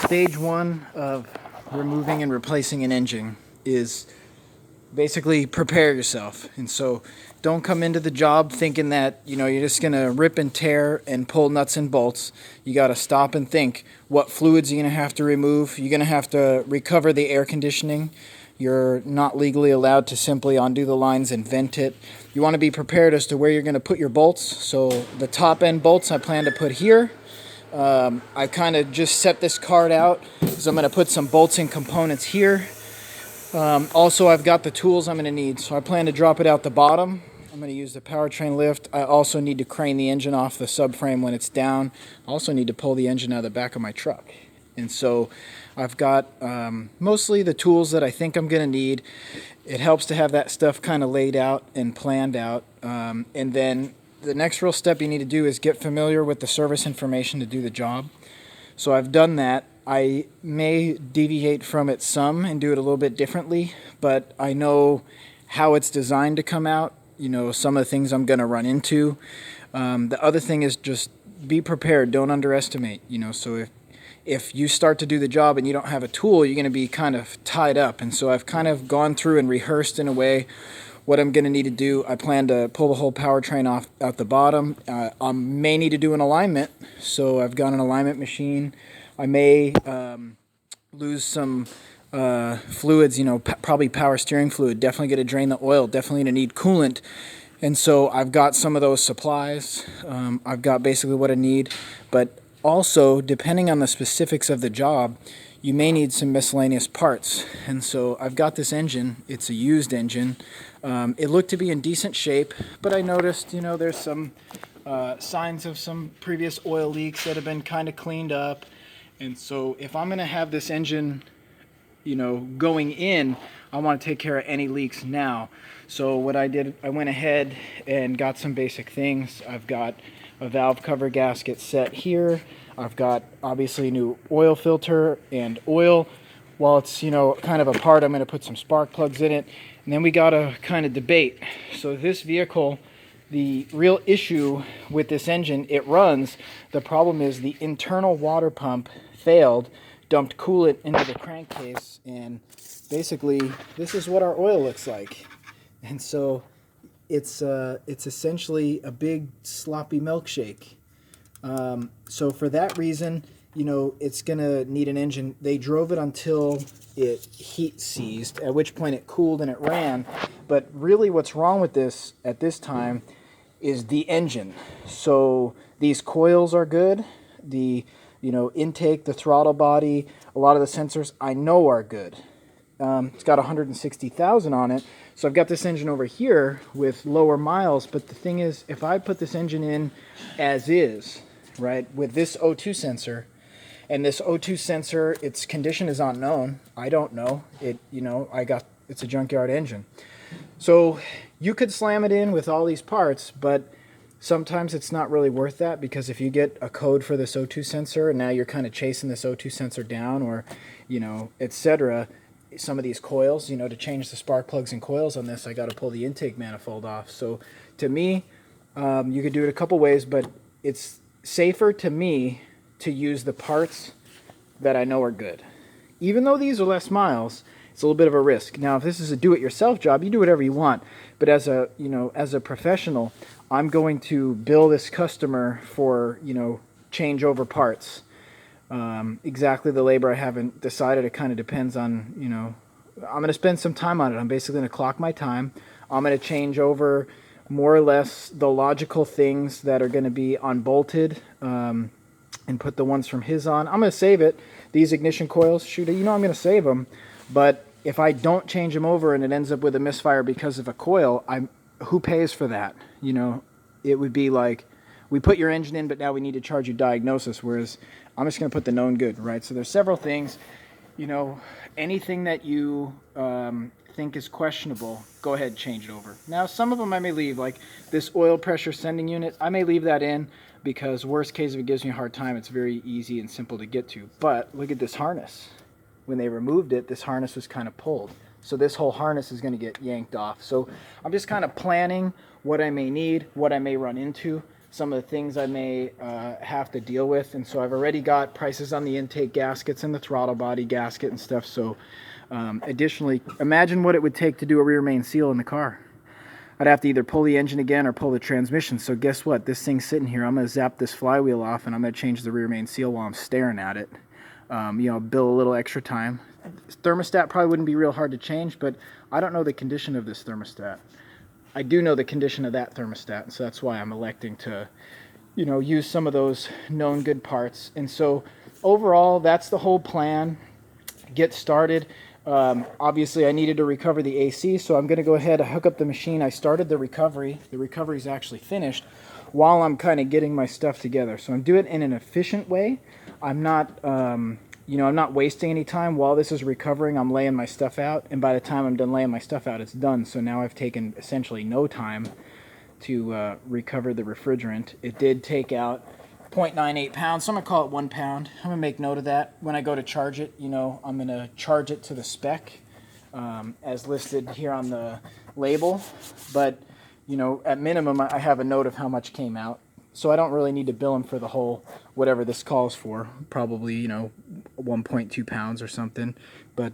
Stage one of removing and replacing an engine is basically prepare yourself. And so don't come into the job thinking that, you're just going to rip and tear and pull nuts and bolts. You got to stop and think, what fluids you're going to have to remove. You're going to have to recover the air conditioning. You're not legally allowed to simply undo the lines and vent it. You want to be prepared as to where you're going to put your bolts. So the top end bolts I plan to put here. I kind of just set this card out because I'm going to put some bolts and components here. Also, I've got the tools I'm going to need. So I plan to drop it out the bottom. I'm going to use the powertrain lift. I also need to crane the engine off the subframe when it's down. I also need to pull the engine out of the back of my truck. And so I've got mostly the tools that I think I'm going to need. It helps to have that stuff kind of laid out and planned out. And then the next real step you need to do is get familiar with the service information to do the job. So I've done that. I may deviate from it some and do it a little bit differently, but I know how it's designed to come out, some of the things I'm going to run into. The other thing is just be prepared. Don't underestimate, so if you start to do the job and you don't have a tool, you're going to be kind of tied up. And so I've kind of gone through and rehearsed in a way what I'm going to need to do. I plan to pull the whole powertrain off out the bottom. I may need to do an alignment, so I've got an alignment machine. I may lose some fluids, probably power steering fluid. Definitely going to drain the oil. Definitely going to need coolant. And so I've got some of those supplies. I've got basically what I need. But also, depending on the specifics of the job, you may need some miscellaneous parts. And so I've got this engine. It's a used engine. It looked to be in decent shape, but I noticed, there's some signs of some previous oil leaks that have been kind of cleaned up. And so if I'm going to have this engine, going in, I want to take care of any leaks now. So what I did, I went ahead and got some basic things. I've got a valve cover gasket set here. I've got obviously a new oil filter and oil. While it's, kind of apart, I'm going to put some spark plugs in it. And then we got to kind of debate. So this vehicle, the real issue with this engine, it runs. The problem is the internal water pump failed, dumped coolant into the crankcase, and basically this is what our oil looks like. And so it's essentially a big sloppy milkshake. So for that reason, it's gonna need an engine. They drove it until it heat seized, at which point it cooled and it ran. But really what's wrong with this at this time is the engine. So these coils are good. The intake, the throttle body, a lot of the sensors I know are good. It's got 160,000 on it. So I've got this engine over here with lower miles. But the thing is, if I put this engine in as is, right, with this O2 sensor, and this O2 sensor, its condition is unknown. I don't know. It's a junkyard engine. So you could slam it in with all these parts, but sometimes it's not really worth that, because if you get a code for this O2 sensor and now you're kind of chasing this O2 sensor down, or, etc., some of these coils, to change the spark plugs and coils on this, I got to pull the intake manifold off. So to me, you could do it a couple ways, but it's safer to me to use the parts that I know are good. Even though these are less miles, it's a little bit of a risk. Now, if this is a do-it-yourself job, you do whatever you want. But as a professional, I'm going to bill this customer for, changeover parts. Exactly the labor I haven't decided. It kind of depends on, I'm going to spend some time on it. I'm basically going to clock my time. I'm going to change over more or less the logical things that are going to be unbolted, and put the ones from his on. I'm going to save it. These ignition coils, shoot, I'm going to save them. But if I don't change them over and it ends up with a misfire because of a coil, who pays for that? It would be like, we put your engine in, but now we need to charge you diagnosis, whereas I'm just going to put the known good, right? So there's several things, anything that you think is questionable, go ahead and change it over. Now, some of them I may leave, like this oil pressure sending unit, I may leave that in, because worst case, if it gives me a hard time, it's very easy and simple to get to. But look at this harness. When they removed it, this harness was kind of pulled. So this whole harness is going to get yanked off. So I'm just kind of planning what I may need, what I may run into. some of the things I may have to deal with. And so I've already got prices on the intake gaskets and the throttle body gasket and stuff. So additionally, imagine what it would take to do a rear main seal in the car. I'd have to either pull the engine again or pull the transmission. So guess what? This thing's sitting here. I'm going to zap this flywheel off and I'm going to change the rear main seal while I'm staring at it. You know, bill a little extra time. Thermostat probably wouldn't be real hard to change, but I don't know the condition of this thermostat. I do know the condition of that thermostat, so that's why I'm electing to, you know, use some of those known good parts. And so overall, that's the whole plan. Get started. Obviously, I needed to recover the AC, so I'm going to go ahead and hook up the machine. I started the recovery. The recovery is actually finished while I'm kind of getting my stuff together. So I'm doing it in an efficient way. I'm not, you know, I'm not wasting any time. While this is recovering, I'm laying my stuff out, and by the time I'm done laying my stuff out, it's done. So now I've taken essentially no time to recover the refrigerant. It did take out 0.98 pounds, so I'm going to call it 1 pound. I'm going to make note of that. When I go to charge it, you know, I'm going to charge it to the spec as listed here on the label. But, you know, at minimum, I have a note of how much came out. So I don't really need to bill them for the whole, whatever this calls for, probably, you know, 1.2 pounds or something. But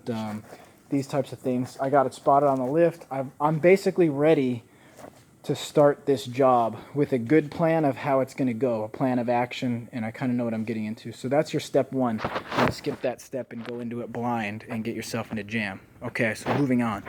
these types of things, I got it spotted on the lift. I'm basically ready to start this job with a good plan of how it's going to go, a plan of action, and I kind of know what I'm getting into. So that's your step one. Now skip that step and go into it blind and get yourself in a jam. Okay, so moving on.